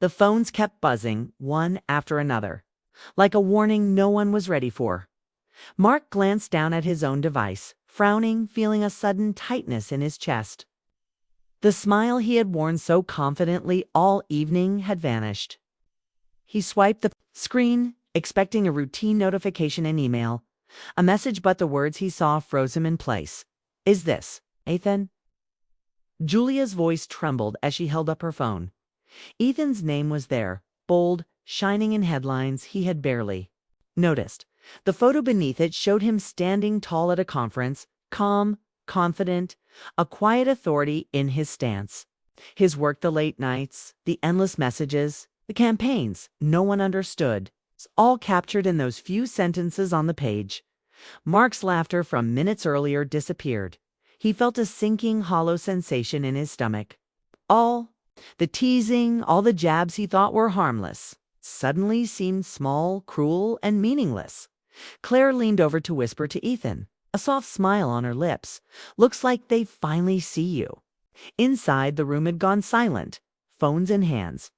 The phones kept buzzing, one after another, like a warning no one was ready for. Mark glanced down at his own device, frowning, feeling a sudden tightness in his chest. The smile he had worn so confidently all evening had vanished. He swiped the screen, expecting a routine notification and email, a message, but the words he saw froze him in place. "Is this Ethan?" Julia's voice trembled as she held up her phone. Ethan's name was there, bold, shining in headlines he had barely noticed. The photo beneath it showed him standing tall at a conference, calm, confident, a quiet authority in his stance. His work, the late nights, the endless messages, the campaigns no one understood, all captured in those few sentences on the page. Mark's laughter from minutes earlier disappeared. He felt a sinking, hollow sensation in his stomach. All the teasing, all the jabs he thought were harmless, suddenly seemed small, cruel, and meaningless. Claire leaned over to whisper to Ethan, a soft smile on her lips. "Looks like they finally see you." Inside, the room had gone silent, phones in hands.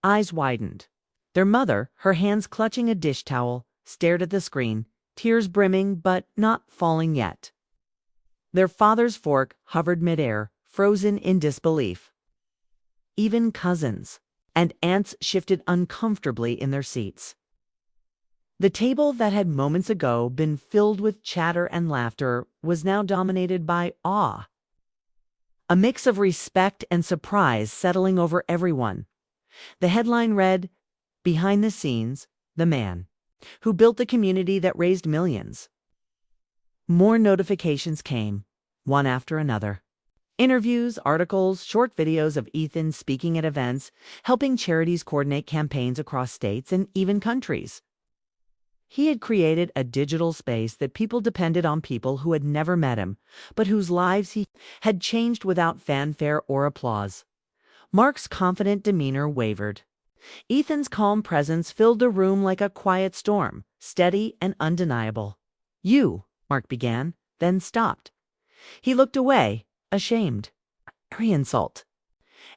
Eyes widened. Their mother, her hands clutching a dish towel, stared at the screen, tears brimming but not falling yet. Their father's fork hovered midair, frozen in disbelief. Even cousins and aunts shifted uncomfortably in their seats. The table that had moments ago been filled with chatter and laughter was now dominated by awe. A mix of respect and surprise settling over everyone. The headline read, "Behind the scenes, the man who built the community that raised millions." More notifications came, one after another. Interviews, articles, short videos of Ethan speaking at events, helping charities coordinate campaigns across states and even countries. He had created a digital space that people depended on, people who had never met him, but whose lives he had changed without fanfare or applause. Mark's confident demeanor wavered. Ethan's calm presence filled the room like a quiet storm, steady and undeniable. "You," Mark began, then stopped. He looked away, ashamed. Every insult,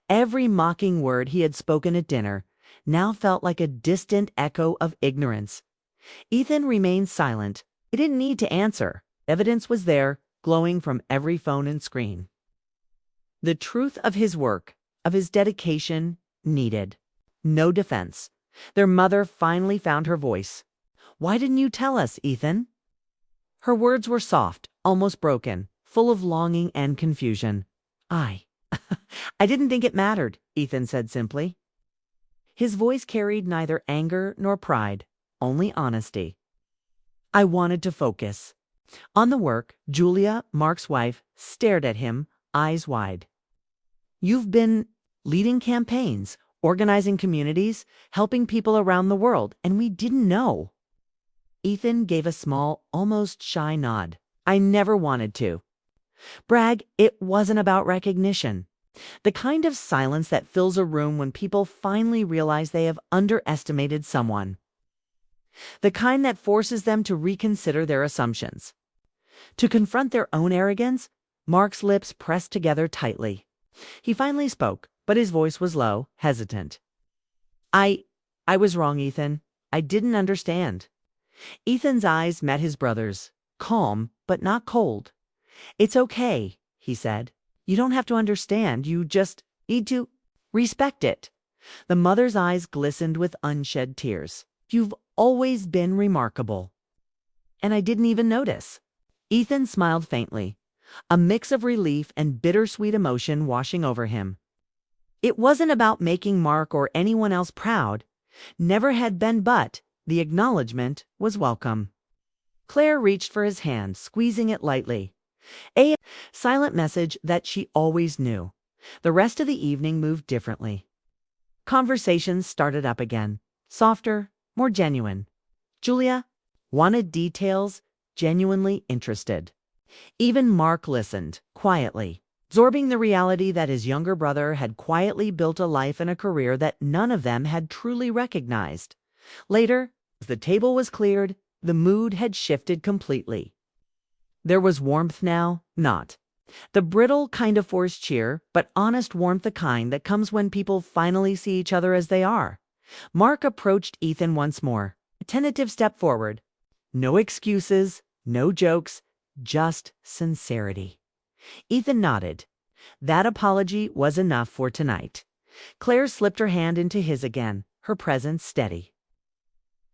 every mocking word he had spoken at dinner, now felt like a distant echo of ignorance. Ethan remained silent. He didn't need to answer. Evidence was there, glowing from every phone and screen. The truth of his work, of his dedication, needed no defense. Their mother finally found her voice. "Why didn't you tell us, Ethan?" Her words were soft, almost broken, full of longing and confusion. I didn't think it mattered," Ethan said simply. His voice carried neither anger nor pride, only honesty. "I wanted to focus on the work." Julia, Mark's wife, stared at him, eyes wide. "You've been leading campaigns, organizing communities, helping people around the world, and we didn't know." Ethan gave a small, almost shy nod. "I never wanted to brag. It wasn't about recognition. The kind of silence that fills a room when people finally realize they have underestimated someone. The kind that forces them to reconsider their assumptions. To confront their own arrogance." Mark's lips pressed together tightly. He finally spoke, but his voice was low, hesitant. I was wrong, Ethan. I didn't understand." Ethan's eyes met his brother's, calm but not cold. "It's okay," he said. "You don't have to understand. You just need to respect it." The mother's eyes glistened with unshed tears. "You've always been remarkable. And I didn't even notice." Ethan smiled faintly, a mix of relief and bittersweet emotion washing over him. It wasn't about making Mark or anyone else proud. Never had been, but the acknowledgement was welcome. Claire reached for his hand, squeezing it lightly. A silent message that she always knew. The rest of the evening moved differently. Conversations started up again, softer, more genuine. Julia wanted details, genuinely interested. Even Mark listened, quietly, absorbing the reality that his younger brother had quietly built a life and a career that none of them had truly recognized. Later, as the table was cleared, the mood had shifted completely. There was warmth now, not The brittle kind of forced cheer, but honest warmth, the kind that comes when people finally see each other as they are. Mark approached Ethan once more, a tentative step forward. No excuses, no jokes, just sincerity. Ethan nodded. That apology was enough for tonight. Claire slipped her hand into his again, her presence steady.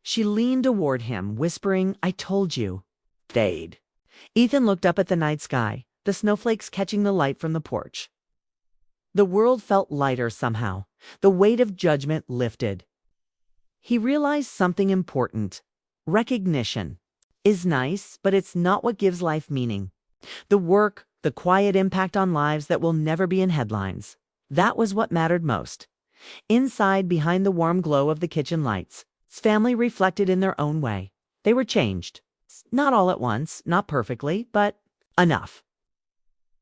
She leaned toward him, whispering, "I told you." Fade. Ethan looked up at the night sky, the snowflakes catching the light from the porch. The world felt lighter somehow. The weight of judgment lifted. He realized something important. Recognition is nice, but it's not what gives life meaning. The work, the quiet impact on lives that will never be in headlines. That was what mattered most. Inside, behind the warm glow of the kitchen lights, his family reflected in their own way. They were changed. Not all at once, not perfectly, but enough.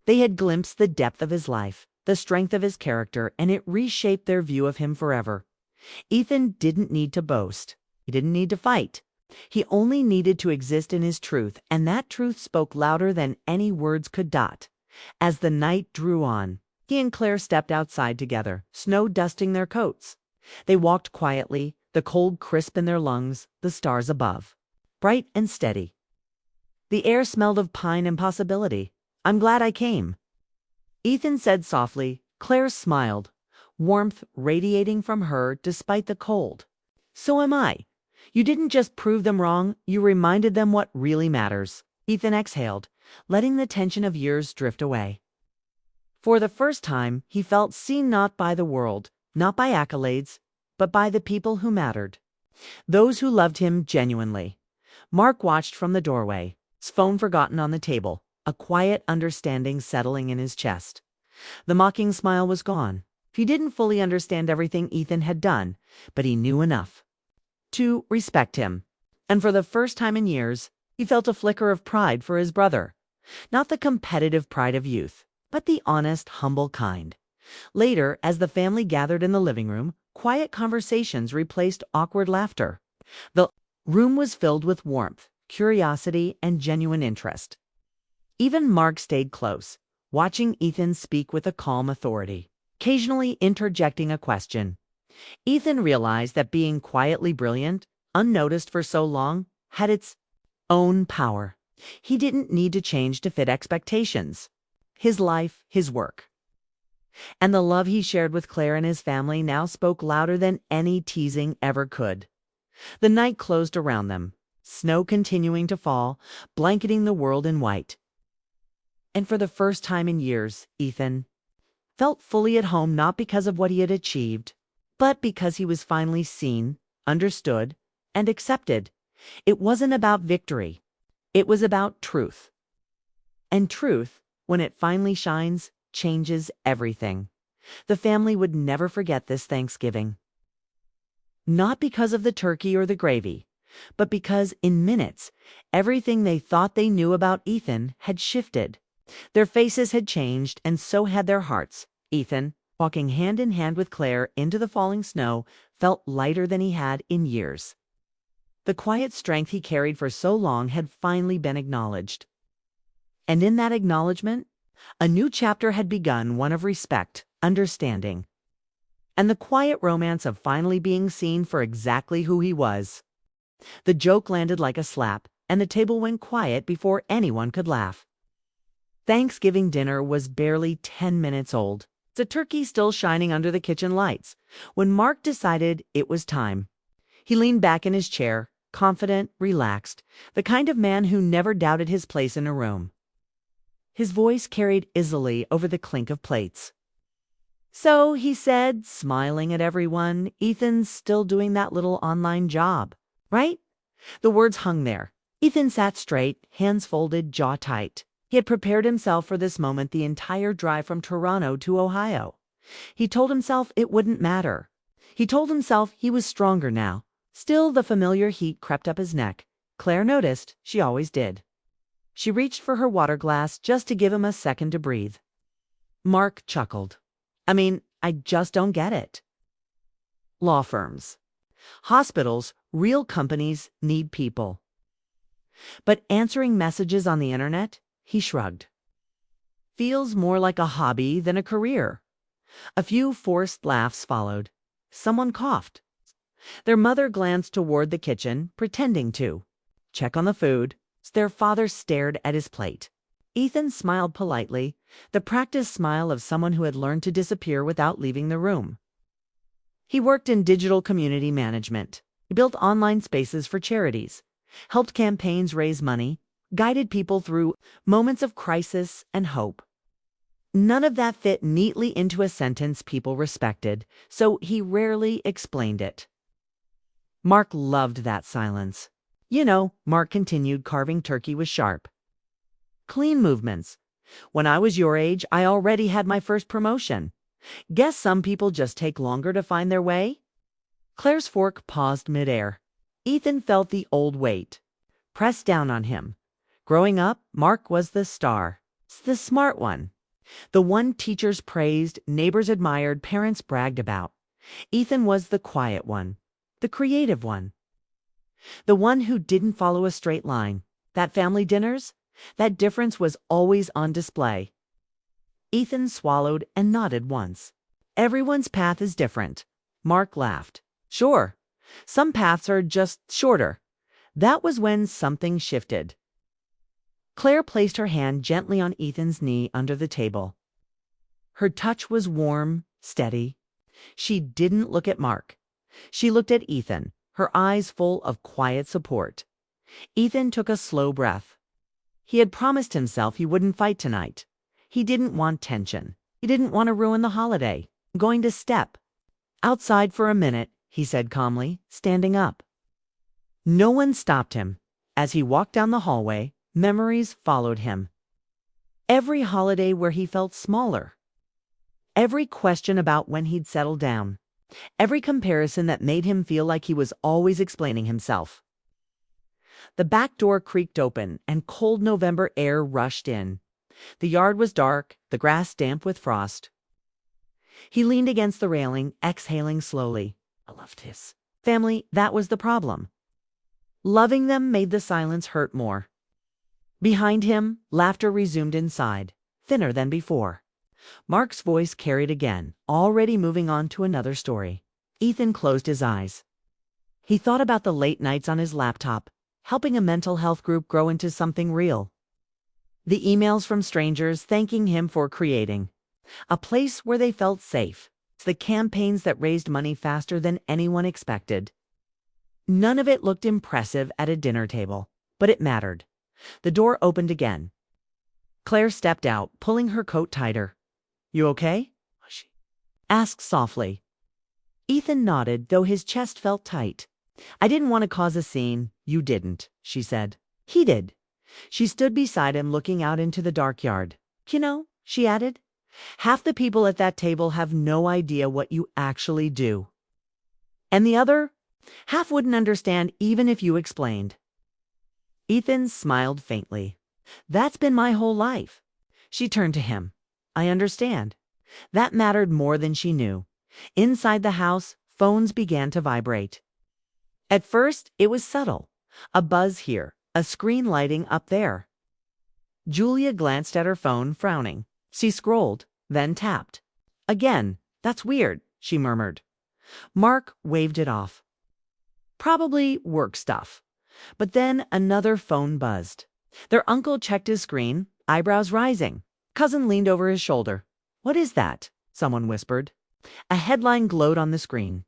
They had glimpsed the depth of his life, the strength of his character, and it reshaped their view of him forever. Ethan didn't need to boast. He didn't need to fight. He only needed to exist in his truth, and that truth spoke louder than any words could dot. As the night drew on, he and Claire stepped outside together, snow dusting their coats. They walked quietly, the cold crisp in their lungs, the stars above, bright and steady. The air smelled of pine and possibility. "I'm glad I came," Ethan said softly. Claire smiled, warmth radiating from her despite the cold. "So am I. You didn't just prove them wrong, you reminded them what really matters." Ethan exhaled, letting the tension of years drift away. For the first time, he felt seen, not by the world, not by accolades, but by the people who mattered. Those who loved him genuinely. Mark watched from the doorway, his phone forgotten on the table, a quiet understanding settling in his chest. The mocking smile was gone. He didn't fully understand everything Ethan had done, but he knew enough to respect him. And for the first time in years, he felt a flicker of pride for his brother. Not the competitive pride of youth, but the honest, humble kind. Later, as the family gathered in the living room, quiet conversations replaced awkward laughter. The room was filled with warmth, curiosity, and genuine interest. Even Mark stayed close, watching Ethan speak with a calm authority, occasionally interjecting a question. Ethan realized that being quietly brilliant, unnoticed for so long, had its own power. He didn't need to change to fit expectations. His life, his work. And the love he shared with Claire and his family now spoke louder than any teasing ever could. The night closed around them, snow continuing to fall, blanketing the world in white. And for the first time in years, Ethan felt fully at home, not because of what he had achieved, but because he was finally seen, understood, and accepted. It wasn't about victory. It was about truth. And truth, when it finally shines, changes everything. The family would never forget this Thanksgiving. Not because of the turkey or the gravy, but because in minutes, everything they thought they knew about Ethan had shifted. Their faces had changed, and so had their hearts. Ethan, walking hand in hand with Claire into the falling snow, felt lighter than he had in years. The quiet strength he carried for so long had finally been acknowledged. And in that acknowledgement, a new chapter had begun, one of respect, understanding, and the quiet romance of finally being seen for exactly who he was. The joke landed like a slap, and the table went quiet before anyone could laugh. Thanksgiving dinner was barely 10 minutes old, the turkey still shining under the kitchen lights, when Mark decided it was time. He leaned back in his chair, confident, relaxed, the kind of man who never doubted his place in a room. His voice carried easily over the clink of plates. "So," he said, smiling at everyone, "Ethan's still doing that little online job, right?" The words hung there. Ethan sat straight, hands folded, jaw tight. He had prepared himself for this moment the entire drive from Toronto to Ohio. He told himself it wouldn't matter. He told himself he was stronger now. Still, the familiar heat crept up his neck. Claire noticed. She always did. She reached for her water glass just to give him a second to breathe. Mark chuckled. I just don't get it. Law firms, hospitals, real companies need people. But answering messages on the internet? He shrugged. feels more like a hobby than a career." A few forced laughs followed. Someone coughed. Their mother glanced toward the kitchen, pretending to check on the food. Their father stared at his plate. Ethan smiled politely, the practiced smile of someone who had learned to disappear without leaving the room. He worked in digital community management. He built online spaces for charities, helped campaigns raise money, guided people through moments of crisis and hope. None of that fit neatly into a sentence people respected, so he rarely explained it. Mark loved that silence. "You know," Mark continued, carving turkey with sharp, clean movements. "When I was your age, I already had my first promotion. Guess some people just take longer to find their way?" Claire's fork paused midair. Ethan felt the old weight pressed down on him. Growing up, Mark was the star, the smart one, the one teachers praised, neighbors admired, parents bragged about. Ethan was the quiet one, the creative one, the one who didn't follow a straight line. At family dinners, that difference was always on display. Ethan swallowed and nodded once. "Everyone's path is different." Mark laughed. "Sure, some paths are just shorter." That was when something shifted. Claire placed her hand gently on Ethan's knee under the table. Her touch was warm, steady. She didn't look at Mark. She looked at Ethan, her eyes full of quiet support. Ethan took a slow breath. He had promised himself he wouldn't fight tonight. He didn't want tension. He didn't want to ruin the holiday. "Going to step outside for a minute," he said calmly, standing up. No one stopped him. As he walked down the hallway, memories followed him. Every holiday where he felt smaller. Every question about when he'd settle down. Every comparison that made him feel like he was always explaining himself. The back door creaked open, and cold November air rushed in. The yard was dark, the grass damp with frost. He leaned against the railing, exhaling slowly. I loved his family. That was the problem. Loving them made the silence hurt more. Behind him, laughter resumed inside, thinner than before. Mark's voice carried again, already moving on to another story. Ethan closed his eyes. He thought about the late nights on his laptop, helping a mental health group grow into something real. The emails from strangers thanking him for creating a place where they felt safe. The campaigns that raised money faster than anyone expected. None of it looked impressive at a dinner table, but it mattered. The door opened again. Claire stepped out, pulling her coat tighter. "You okay?" she asked softly. Ethan nodded, though his chest felt tight. "I didn't want to cause a scene." "You didn't," she said. "He did." She stood beside him, looking out into the dark yard. "You know," she added, "half the people at that table have no idea what you actually do. And the other half wouldn't understand even if you explained." Ethan smiled faintly. "That's been my whole life." She turned to him. "I understand." That mattered more than she knew. Inside the house, phones began to vibrate. At first, it was subtle. A buzz here, a screen lighting up there. Julia glanced at her phone, frowning. She scrolled, then tapped. Again. "That's weird," she murmured. Mark waved it off. "Probably work stuff." But then another phone buzzed. Their uncle checked his screen, eyebrows rising. Cousin leaned over his shoulder. "What is that?" someone whispered. A headline glowed on the screen.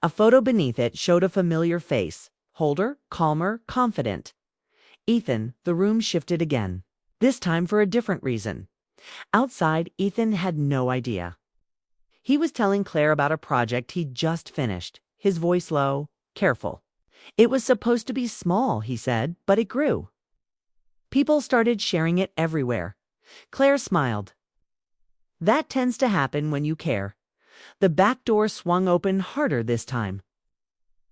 A photo beneath it showed a familiar face, older, calmer, confident. Ethan, the room shifted again, this time for a different reason. Outside, Ethan had no idea. He was telling Claire about a project he'd just finished, his voice low, careful. It was supposed to be small, he said, but it grew. People started sharing it everywhere. Claire smiled. "That tends to happen when you care." The back door swung open harder this time.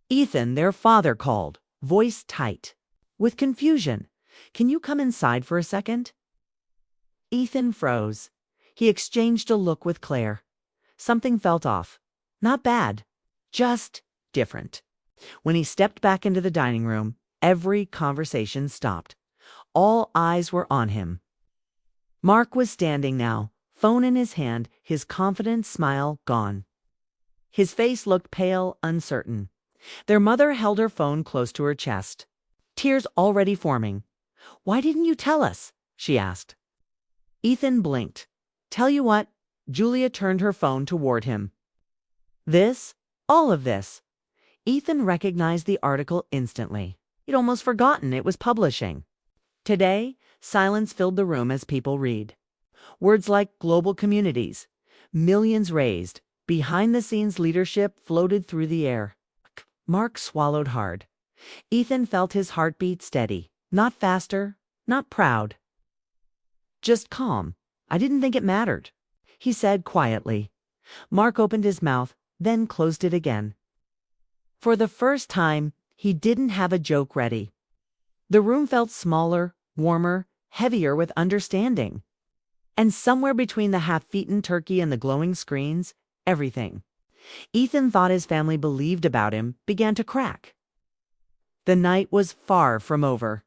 Ethan, their father, called, voice tight, with confusion. "Can you come inside for a second?" Ethan froze. He exchanged a look with Claire. Something felt off. Not bad, just different. When he stepped back into the dining room, every conversation stopped. All eyes were on him. Mark was standing now, phone in his hand, his confident smile gone. His face looked pale, uncertain. Their mother held her phone close to her chest, tears already forming. "Why didn't you tell us?" she asked. Ethan blinked. "Tell you what?" Julia turned her phone toward him. "This? All of this?" Ethan recognized the article instantly. He'd almost forgotten it was publishing. Today, silence filled the room as people read. Words like global communities, millions raised, behind-the-scenes leadership floated through the air. Mark swallowed hard. Ethan felt his heartbeat steady, not faster, not proud. "Just calm. I didn't think it mattered," he said quietly. Mark opened his mouth, then closed it again. For the first time, he didn't have a joke ready. The room felt smaller, warmer, heavier with understanding. And somewhere between the half-eaten turkey and the glowing screens, everything Ethan thought his family believed about him began to crack. The night was far from over.